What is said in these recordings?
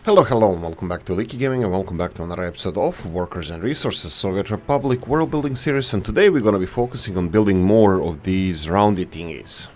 Hello, and welcome back to Oolykee Gaming, and welcome back to another episode of Workers and Resources, Soviet Republic World Building series, and today we're going to be focusing on building more of these roundy thingies.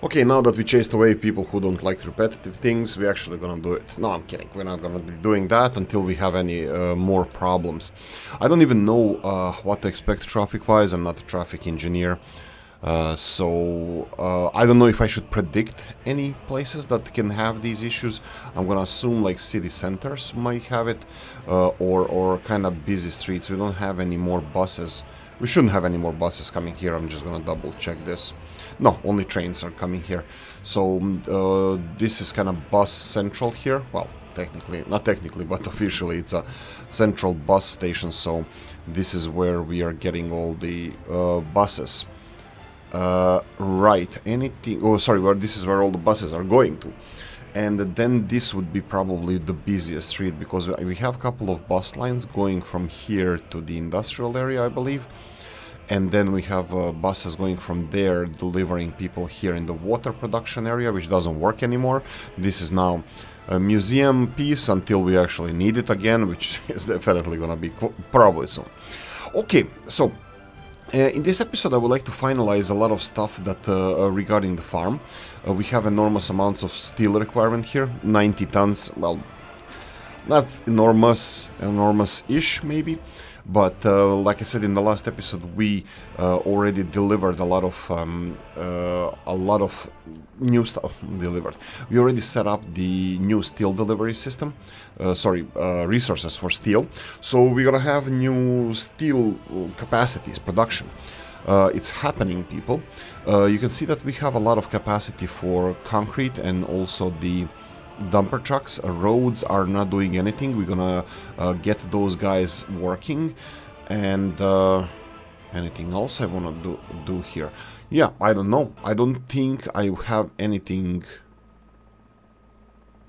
Okay, now that we chased away people who don't like repetitive things, we're actually gonna do it. No, I'm kidding. We're not gonna be doing that until we have any more problems. I don't even know what to expect traffic-wise. I'm not a traffic engineer. So I don't know if I should predict any places that can have these issues. I'm gonna assume like city centers might have it, or kind of busy streets. We don't have any more buses. We shouldn't have any more buses coming here. I'm just gonna double check this. No, only trains are coming here. So this is kind of bus central here. Well, technically, not technically, but officially it's a central bus station. So this is where we are getting all the buses. Right, anything... Oh, sorry, this is where all the buses are going to. And then this would be probably the busiest street, because we have a couple of bus lines going from here to the industrial area, I believe. And then we have buses going from there, delivering people here in the water production area, which doesn't work anymore. This is now a museum piece until we actually need it again, which is definitely gonna be probably soon. Okay, so in this episode I would like to finalize a lot of stuff that regarding the farm. We have enormous amounts of steel requirement here, 90 tons, well, not enormous-ish maybe, but like I said in the last episode, we already delivered a lot of new stuff delivered. We already set up the new steel delivery system, resources for steel. So we're gonna have new steel capacities, production. It's happening, people. You can see that we have a lot of capacity for concrete and also the dumper trucks. Roads are not doing anything. We're gonna get those guys working. And anything else I wanna do here? Yeah, I don't know. I don't think I have anything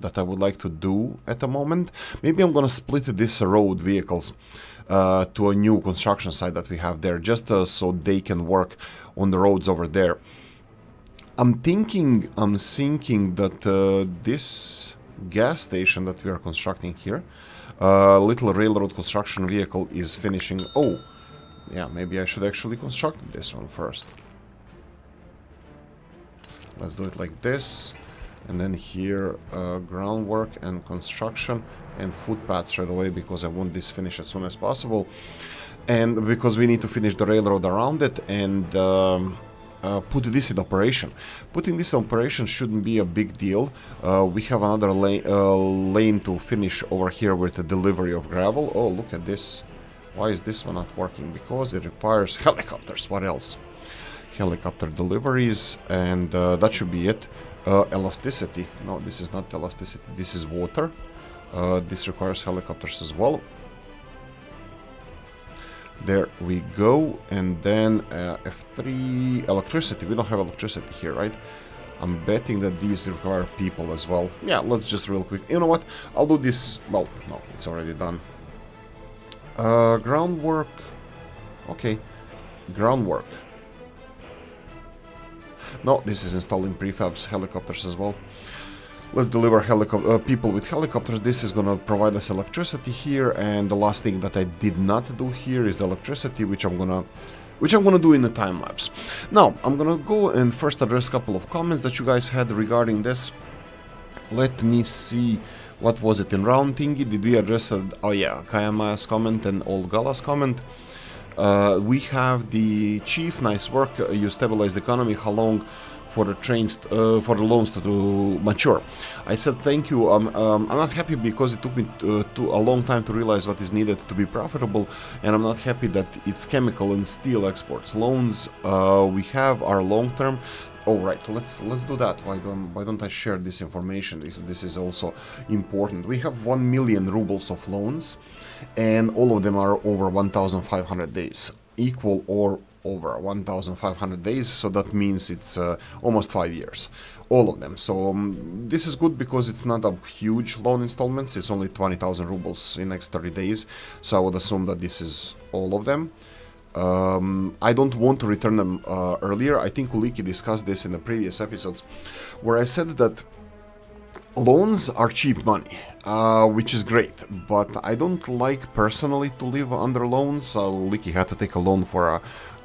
that I would like to do at the moment. Maybe I'm gonna split this road vehicles to a new construction site that we have there, just so they can work on the roads over there. I'm thinking that this gas station that we are constructing here, little railroad construction vehicle is finishing. Oh, yeah, maybe I should actually construct this one first. Let's do it like this, and then here groundwork and construction and footpaths right away, because I want this finished as soon as possible, and because we need to finish the railroad around it and put this in operation. Putting this in operation shouldn't be a big deal. We have another lane to finish over here with the delivery of gravel. Oh, look at this. Why is this one not working? Because it requires helicopters. What else? Helicopter deliveries, and that should be it. Elasticity. No, this is not elasticity. This is water. This requires helicopters as well. There we go. And then F3, electricity. We don't have electricity here, right? I'm betting that these require people as well. Yeah, let's just real quick. You know what? I'll do this. Well, no, it's already done. Groundwork. Okay. Groundwork. No, this is installing prefabs, helicopters as well. Let's deliver people with helicopters. This is gonna provide us electricity here, and the last thing that I did not do here is the electricity, which I'm gonna do in the time lapse. Now, I'm gonna go and first address a couple of comments that you guys had regarding this. Let me see, what was it in round thingy? Did we address oh yeah, Kayama's comment and Old Gala's comment. We have the chief, nice work, you stabilized the economy. How long for the trains, for the loans to mature? I said thank you. I'm not happy because it took me a long time to realize what is needed to be profitable, and I'm not happy that it's chemical and steel exports. Loans we have are long term. Oh right, let's do that. Why don't I share this information? This is also important. We have 1 million rubles of loans, and all of them are over 1,500 days, equal or over 1,500 days, so that means it's almost 5 years, all of them. So this is good because it's not a huge loan installments, it's only 20,000 rubles in next 30 days, so I would assume that this is all of them. I don't want to return them earlier. I think Oolykee discussed this in the previous episodes, where I said that loans are cheap money, which is great, but I don't like personally to live under loans. Oolykee had to take a loan for a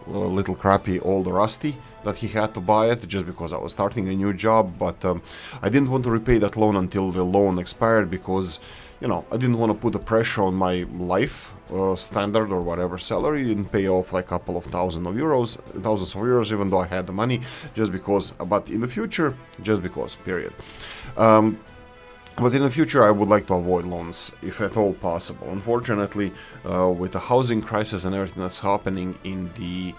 little crappy old Rusty that he had to buy it just because I was starting a new job, but I didn't want to repay that loan until the loan expired because, you know, I didn't want to put the pressure on my life standard or whatever salary and pay off like a couple of thousands of euros, even though I had the money, just because, but in the future, just because, period. But in the future, I would like to avoid loans, if at all possible. Unfortunately, with the housing crisis and everything that's happening in the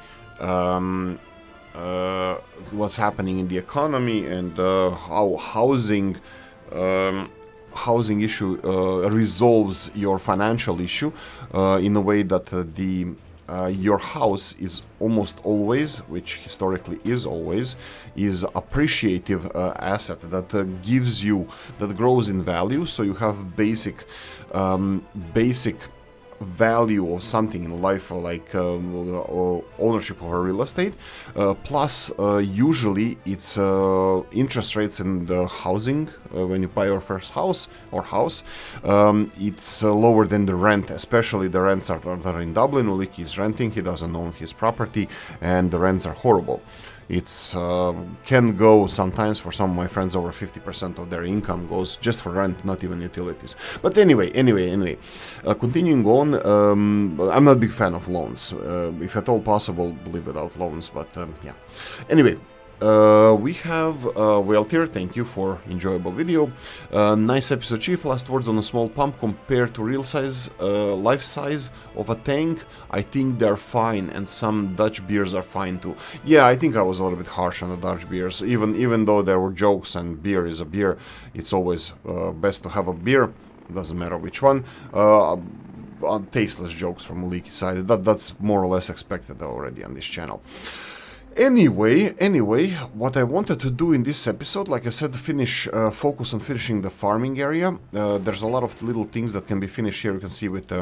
what's happening in the economy and how housing issue resolves your financial issue in a way that your house is almost always, which historically is always, is appreciative asset that gives you, that grows in value. So you have basic value of something in life, like ownership of a real estate, plus usually it's interest rates in the housing when you buy your first house or house, it's lower than the rent, especially the rents that are in Dublin. Oolykee is renting, he doesn't own his property, and the rents are horrible. It's can go sometimes for some of my friends over 50% of their income goes just for rent, not even utilities. But anyway, continuing on, I'm not a big fan of loans. If at all possible, live without loans, but yeah. Anyway, we have Weltier, thank you for enjoyable video. Nice episode, Chief. Last words on a small pump compared to real size, life size of a tank. I think they're fine, and some Dutch beers are fine too. Yeah, I think I was a little bit harsh on the Dutch beers. Even though there were jokes and beer is a beer, it's always best to have a beer. Doesn't matter which one. Tasteless jokes from Oolykee side. That's more or less expected already on this channel. Anyway, what I wanted to do in this episode, like I said, focus on finishing the farming area. There's a lot of little things that can be finished here. You can see with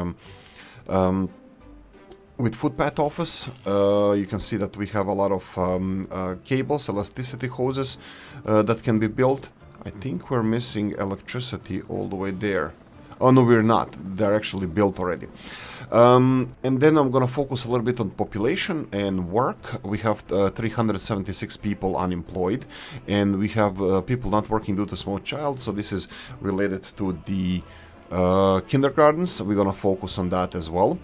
footpath office, you can see that we have a lot of cables, elasticity hoses that can be built. I think we're missing electricity all the way there. Oh no, we're not. They're actually built already. And then I'm gonna focus a little bit on population and work. We have 376 people unemployed, and we have people not working due to small child. So this is related to the kindergartens. We're gonna focus on that as well.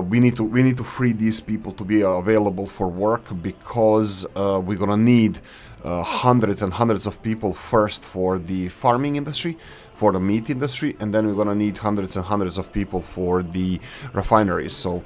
We need to free these people to be available for work, because we're gonna need hundreds and hundreds of people first for the farming industry, for the meat industry, and then we're gonna need hundreds and hundreds of people for the refineries. So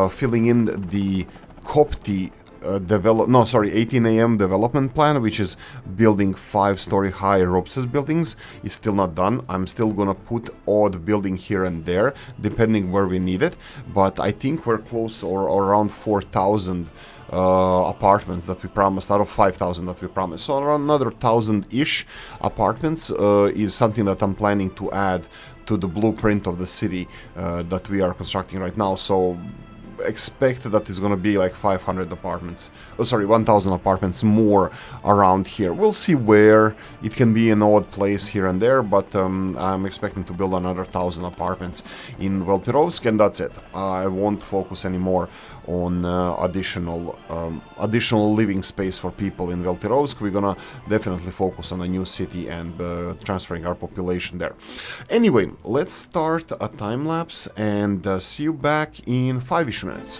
filling in the COPTI 18 AM development plan, which is building 5-story high Ropes buildings, is still not done. I'm still gonna put odd building here and there, depending where we need it, but I think we're close or around 4,000 apartments that we promised out of 5,000 that we promised. So around another 1,000-ish apartments is something that I'm planning to add to the blueprint of the city that we are constructing right now. So expect that it's gonna be like 500 apartments, 1,000 apartments more around here. We'll see where. It can be an odd place here and there, but I'm expecting to build another 1,000 apartments in Weltirovsk, and that's it. I won't focus anymore on additional living space for people in Weltirovsk. We're gonna definitely focus on a new city and transferring our population there. Anyway, let's start a time lapse and see you back in 5-ish minutes.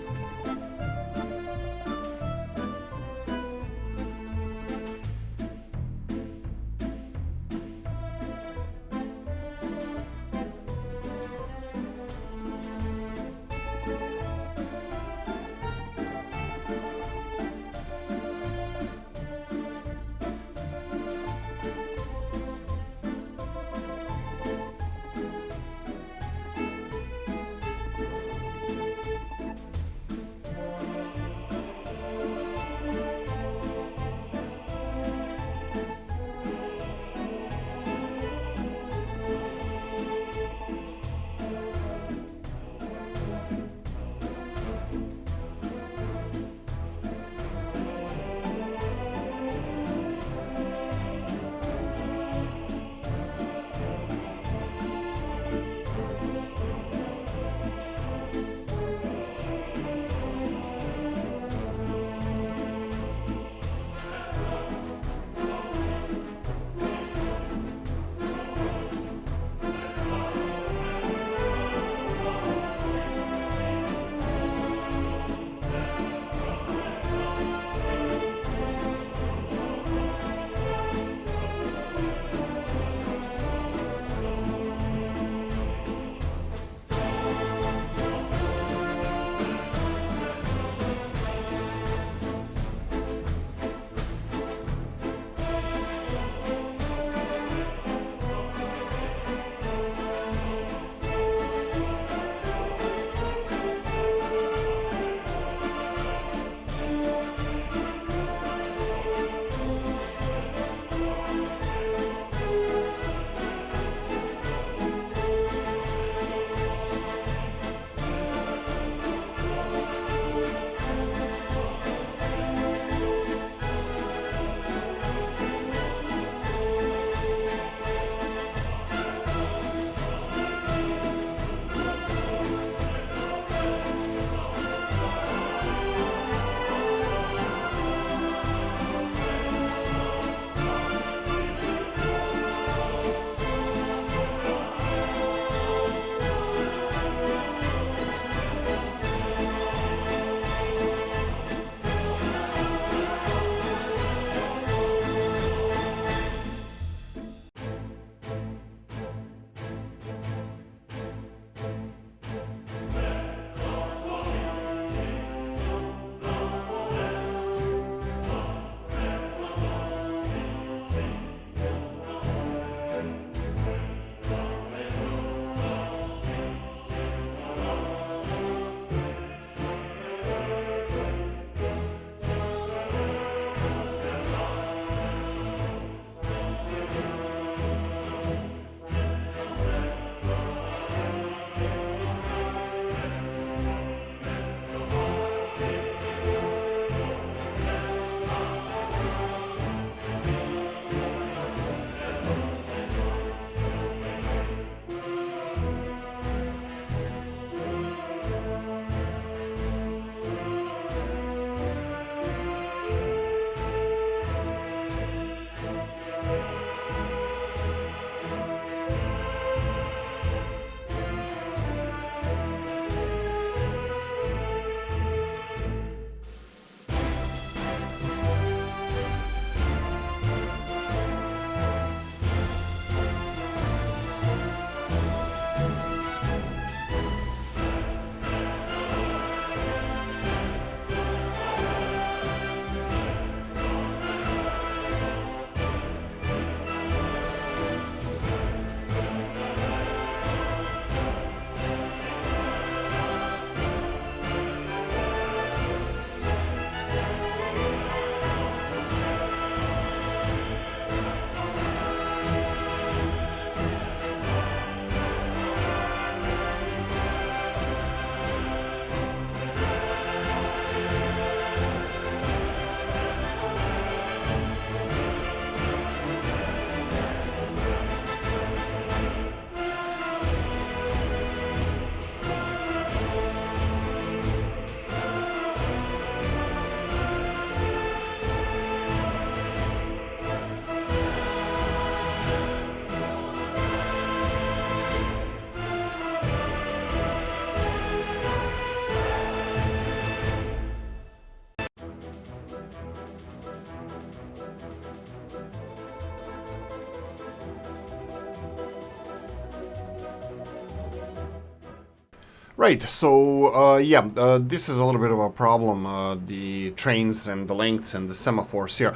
Right, so yeah, this is a little bit of a problem, the trains and the lengths and the semaphores here.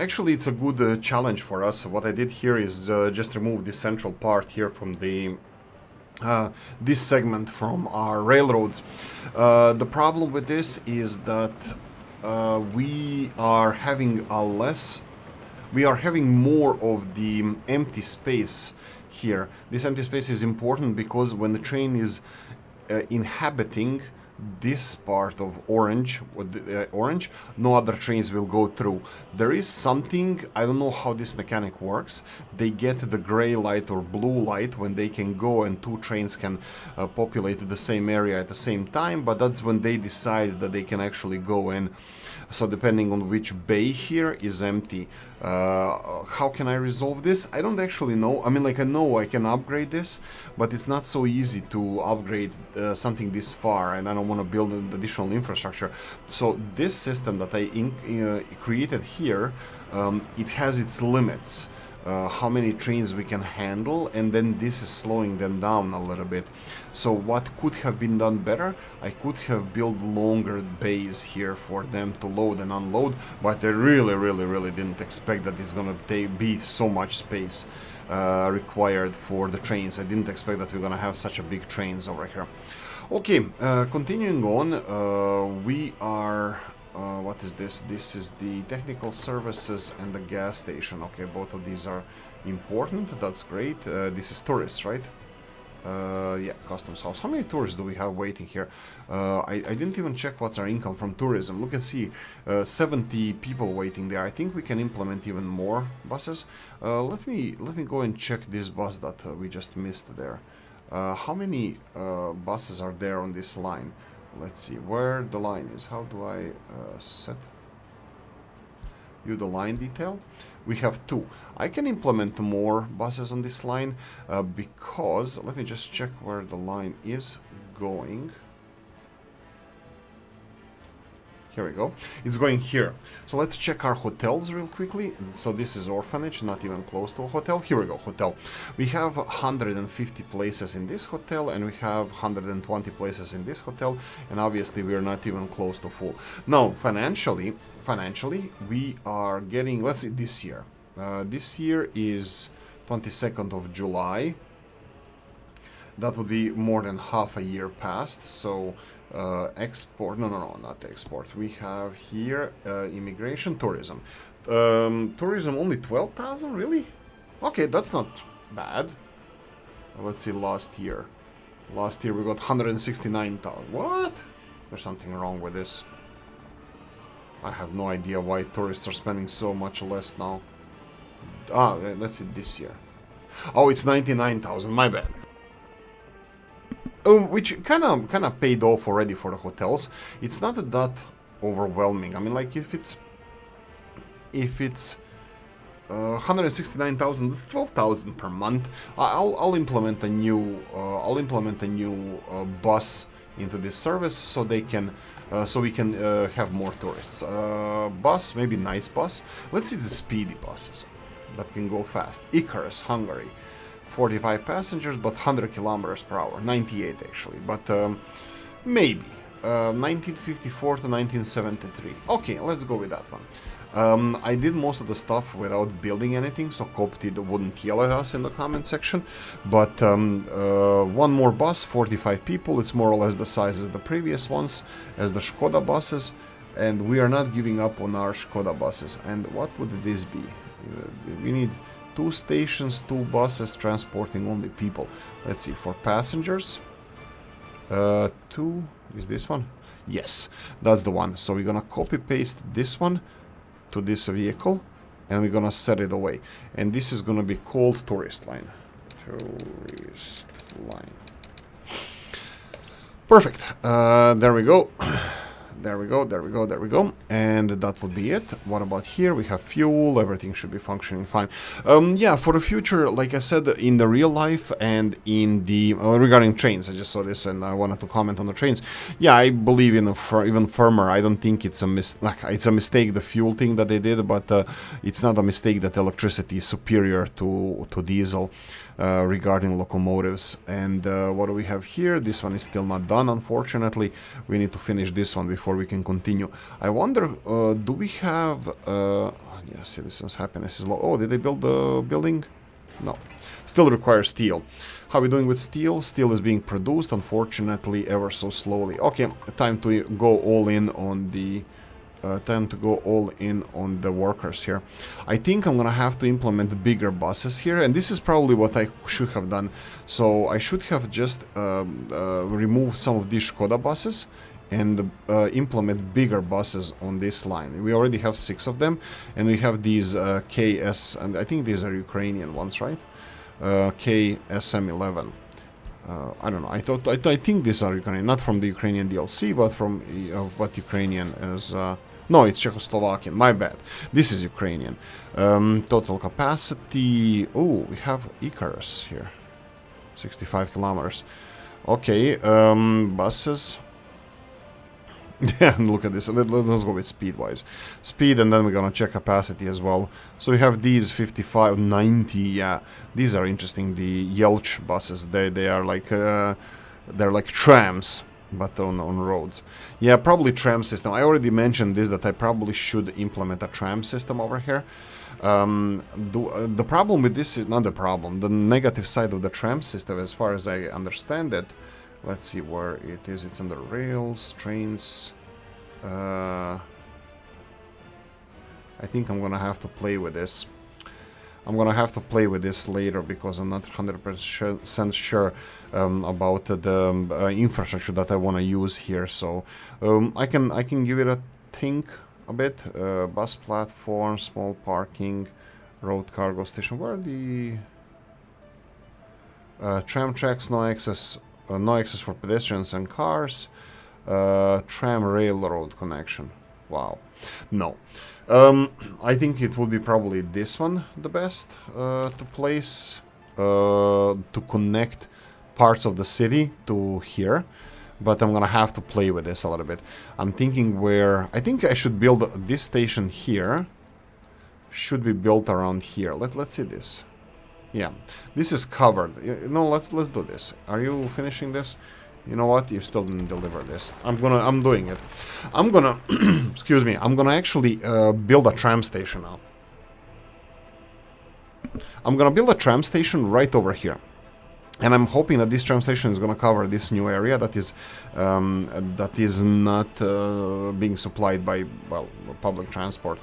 Actually, it's a good challenge for us. What I did here is just remove the central part here from the this segment from our railroads. The problem with this is that we are having more of the empty space here. This empty space is important because when the train is inhabiting this part of orange, no other trains will go through. There is something, I don't know how this mechanic works. They get the gray light or blue light when they can go and two trains can populate the same area at the same time, but that's when they decide that they can actually go in. So depending on which bay here is empty. How can I resolve this? I don't actually know. I mean, like, I know I can upgrade this, but it's not so easy to upgrade something this far, and I don't want to build an additional infrastructure. So this system that I created here, it has its limits. How many trains we can handle, and then this is slowing them down a little bit. So what could have been done better? I could have built longer bays here for them to load and unload, but I really didn't expect that it's gonna be so much space required for the trains. I didn't expect that we're gonna have such a big trains over here. Okay, continuing on, we are what is this? This is the technical services and the gas station. Okay, both of these are important. That's great. This is tourists, right? Yeah, customs house. How many tourists do we have waiting here? I didn't even check what's our income from tourism. Look and see, 70 people waiting there. I think we can implement even more buses. Let me go and check this bus that we just missed there. How many buses are there on this line? Let's see where the line is. How do I set you the line detail? We have 2. I can implement more buses on this line because let me just check where the line is going. Here we go. It's going here. So let's check our hotels real quickly. So this is orphanage, not even close to a hotel. Here we go, hotel. We have 150 places in this hotel, and we have 120 places in this hotel, and obviously we are not even close to full. Now, financially, we are getting, let's see, this year. This year is 22nd of July. That would be more than half a year past, so export, no, not export. We have here immigration, tourism. Tourism only 12,000, really? Okay, that's not bad. Let's see, last year. Last year we got 169,000. What? There's something wrong with this. I have no idea why tourists are spending so much less now. Ah, let's see, this year. Oh, it's 99,000, my bad. Which kind of paid off already for the hotels. It's not that overwhelming. I mean, like, if it's 169,000, that's 12,000 per month. I'll implement a new bus into this service so they can so we can have more tourists. Bus, maybe nice bus. Let's see the speedy buses that can go fast. Icarus, Hungary. 45 passengers, but 100 kilometers per hour. 98 actually, but maybe. 1954 to 1973. Okay, let's go with that one. I did most of the stuff without building anything, so Coptid wouldn't yell at us in the comment section. But one more bus, 45 people. It's more or less the size as the previous ones, as the Skoda buses. And we are not giving up on our Skoda buses. And what would this be? We need 2 stations, 2 buses transporting only people. Let's see, for passengers. 2, is this one? Yes, that's the one. So we're gonna copy paste this one to this vehicle, and we're gonna set it away. And this is gonna be called tourist line. Tourist line. Perfect. There we go. There we go, there we go, there we go. And that would be it. What about here? We have fuel, everything should be functioning fine. Yeah, for the future, like I said, in the real life and in the... regarding trains, I just saw this and I wanted to comment on the trains. Yeah, I believe in even firmer. I don't think it's a mistake, the fuel thing that they did, but it's not a mistake that electricity is superior to diesel. Regarding locomotives. And what do we have here? This one is still not done, unfortunately. We need to finish this one before we can continue. I wonder, do we have... yeah, citizens' happiness is low. Oh, did they build the building? No. Still requires steel. How are we doing with steel? Steel is being produced, unfortunately, ever so slowly. Okay, time to go all in on the... workers here. I think I'm gonna have to implement bigger buses here, and this is probably what I should have done. So I should have just removed some of these Skoda buses and implement bigger buses on this line. We already have 6 of them, and we have these KS, and I think these are Ukrainian ones, right? KSM11. I don't know. I think these are Ukrainian, not from the Ukrainian DLC, but from what Ukrainian is. No, it's Czechoslovakian. My bad. This is Ukrainian. Total capacity. Oh, we have Icarus here. 65 kilometers. Okay. Buses. Yeah, look at this. Let's go with speed-wise. Speed, and then we're gonna check capacity as well. So we have these 55, 90. Yeah, these are interesting. The Yelch buses. They are like they're like trams, but on roads. Yeah, probably tram system. I already mentioned this, that I probably should implement a tram system over here. The problem with this is not the problem. The negative side of the tram system, as far as I understand it. Let's see where it is. It's under rails, trains. I think I'm gonna have to play with this. I'm gonna have to play with this later because I'm not 100% sure about the infrastructure that I want to use here. So I can give it a think a bit. Bus platform, small parking, road cargo station. Where are the tram tracks? No access. No access for pedestrians and cars. Tram railroad connection. Wow. No. I think it would be probably this one the best to place to connect parts of the city to here. But I'm gonna have to play with this a little bit. I'm thinking where... I think I should build this station here. Should be built around here. Let's see this. Yeah, this is covered. No, let's do this. Are you finishing this? You know what? You still didn't deliver this. I'm doing it. I'm gonna excuse me. I'm gonna actually build a tram station now. I'm gonna build a tram station right over here. And I'm hoping that this tram station is gonna cover this new area that is not being supplied by, well, public transport.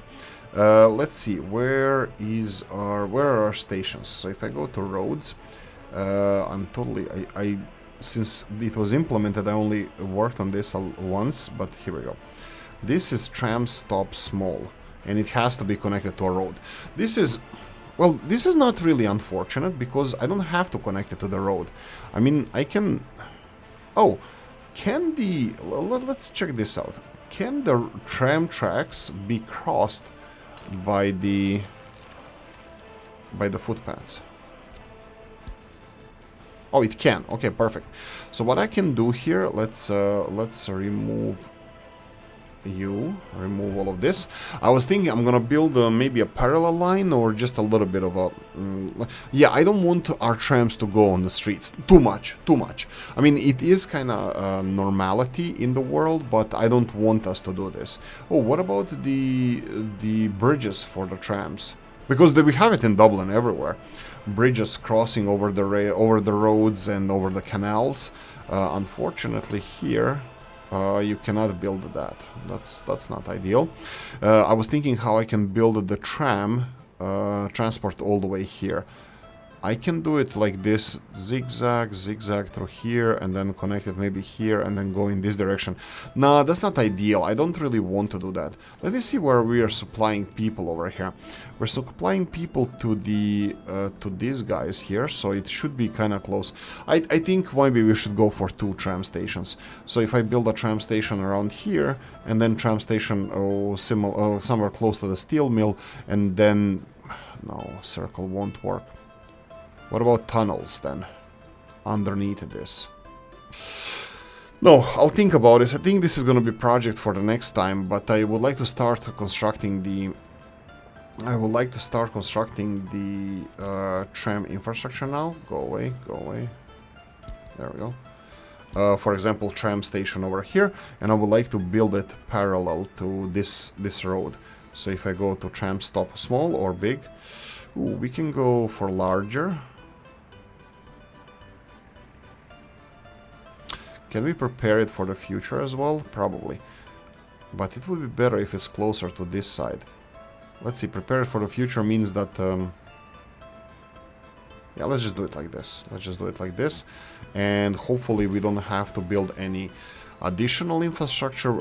Let's see, where are our stations? So if I go to roads, I'm totally, since it was implemented, I only worked on this once, but here we go. This is tram stop small, and it has to be connected to a road. This is, well, this is not really unfortunate because I don't have to connect it to the road. I mean, I can, oh, can the, let's check this out. Can the tram tracks be crossed by the footpaths? Oh, it can. Okay, perfect. So what I can do here, let's remove all of this. I was thinking I'm gonna build maybe a parallel line or just a little bit of a yeah, I don't want our trams to go on the streets too much. I mean, it is kind of normality in the world, but I don't want us to do this. Oh, what about the bridges for the trams? Because we have it in Dublin everywhere. Bridges crossing over the roads and over the canals. Unfortunately here you cannot build that. That's not ideal. I was thinking how I can build the tram transport all the way here. I can do it like this, zigzag, zigzag through here, and then connect it maybe here, and then go in this direction. Nah, that's not ideal. I don't really want to do that. Let me see where we are supplying people over here. We're supplying people to the to these guys here, so it should be kind of close. I think maybe we should go for 2 tram stations. So if I build a tram station around here, and then tram station somewhere close to the steel mill, and then... No, circle won't work. What about tunnels then? Underneath this. No, I'll think about this. I think this is going to be a project for the next time, but I would like to start constructing the... tram infrastructure now. Go away, go away. There we go. For example, tram station over here, and I would like to build it parallel to this road. So if I go to tram stop small or big, ooh, we can go for larger. Can we prepare it for the future as well? Probably. But it would be better if it's closer to this side. Let's see, prepare it for the future means that... yeah, let's just do it like this. Let's just do it like this. And hopefully we don't have to build any additional infrastructure.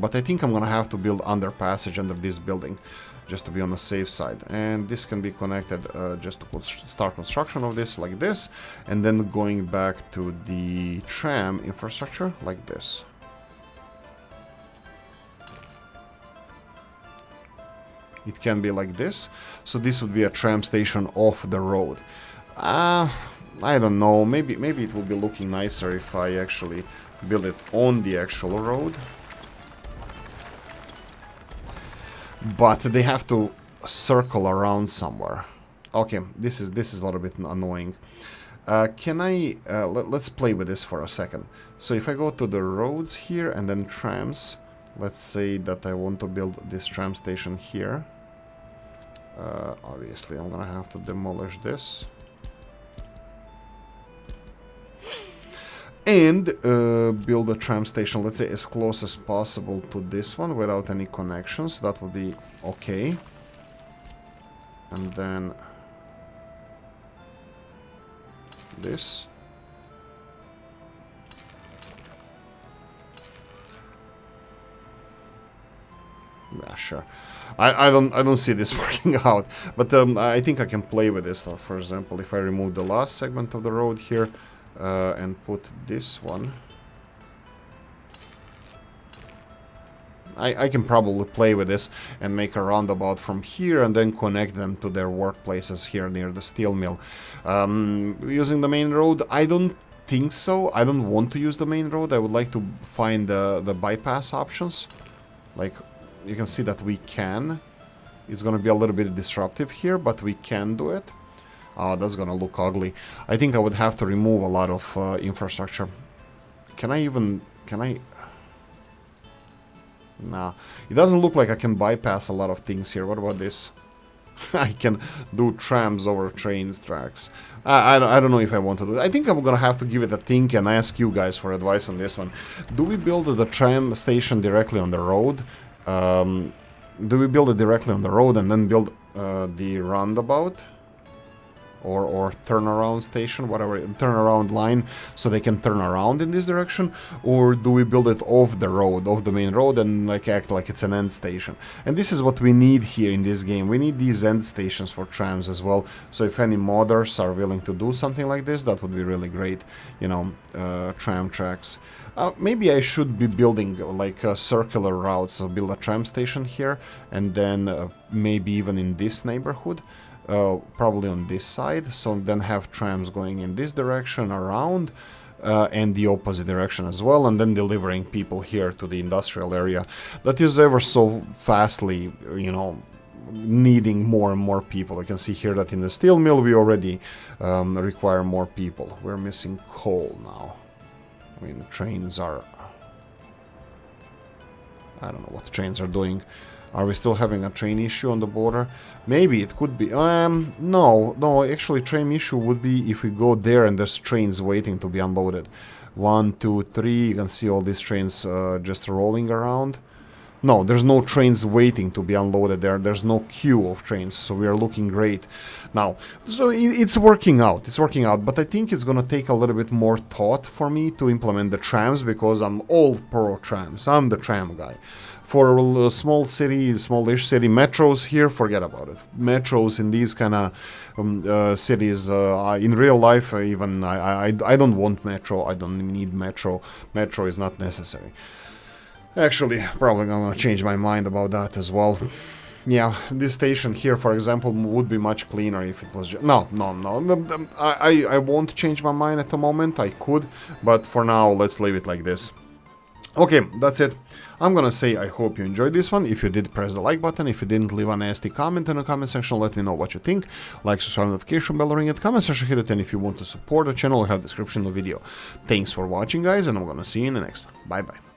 But I think I'm gonna have to build underpassage under this building, just to be on the safe side. And this can be connected just to start construction of this like this, and then going back to the tram infrastructure like this. It can be like this, so this would be a tram station off the road. I don't know, maybe it will be looking nicer if I actually build it on the actual road. But they have to circle around somewhere. Okay, this is a little bit annoying. Can I... let's play with this for a second. So if I go to the roads here and then trams, let's say that I want to build this tram station here. Obviously, I'm gonna have to demolish this. And build a tram station, let's say, as close as possible to this one without any connections. That would be okay. And then this. Yeah, sure. I don't see this working out, but I think I can play with this stuff. For example, if I remove the last segment of the road here and put this one, I can probably play with this and make a roundabout from here and then connect them to their workplaces here near the steel mill. Using the main road, I don't think so. I don't want to use the main road. I would like to find the bypass options. Like, you can see that we can. It's going to be a little bit disruptive here, but we can do it. Oh, that's going to look ugly. I think I would have to remove a lot of infrastructure. Can I even... Can I... Nah. It doesn't look like I can bypass a lot of things here. What about this? I can do trams over trains tracks. I don't know if I want to do that. I think I'm going to have to give it a think and ask you guys for advice on this one. Do we build the tram station directly on the road? Do we build it directly on the road and then build the roundabout or turnaround station, whatever, turnaround line, so they can turn around in this direction? Or do we build it off the road, off the main road, and like act like it's an end station? And this is what we need here in this game. We need these end stations for trams as well. So if any modders are willing to do something like this, that would be really great. You know, tram tracks. Maybe I should be building like circular routes, so build a tram station here, and then maybe even in this neighborhood, probably on this side, so then have trams going in this direction around, and the opposite direction as well, and then delivering people here to the industrial area that is ever so fastly, you know, needing more and more people. I can see here that in the steel mill we already require more people. We're missing coal now. I mean, trains are... I don't know what trains are doing. Are we still having a train issue on the border? Maybe it could be. No, actually train issue would be if we go there and there's trains waiting to be unloaded. 1, 2, 3, you can see all these trains just rolling around. No, there's no trains waiting to be unloaded there. There's no queue of trains, so we are looking great now. So it's working out. It's working out, but I think it's gonna take a little bit more thought for me to implement the trams, because I'm all pro trams. I'm the tram guy. For a small city, smallish city, metros here, forget about it. Metros in these kind of cities, in real life, even I don't want metro. I don't need metro. Metro is not necessary. Actually, probably gonna change my mind about that as well. Yeah, this station here, for example, would be much cleaner if it was just... No. I won't change my mind at the moment. I could, but for now, let's leave it like this. Okay, that's it. I'm gonna say I hope you enjoyed this one. If you did, press the like button. If you didn't, leave a nasty comment in the comment section. Let me know what you think. Like, subscribe, notification bell, ring it, comment section, hit it, and if you want to support the channel, I have description of the video. Thanks for watching, guys, and I'm gonna see you in the next one. Bye-bye.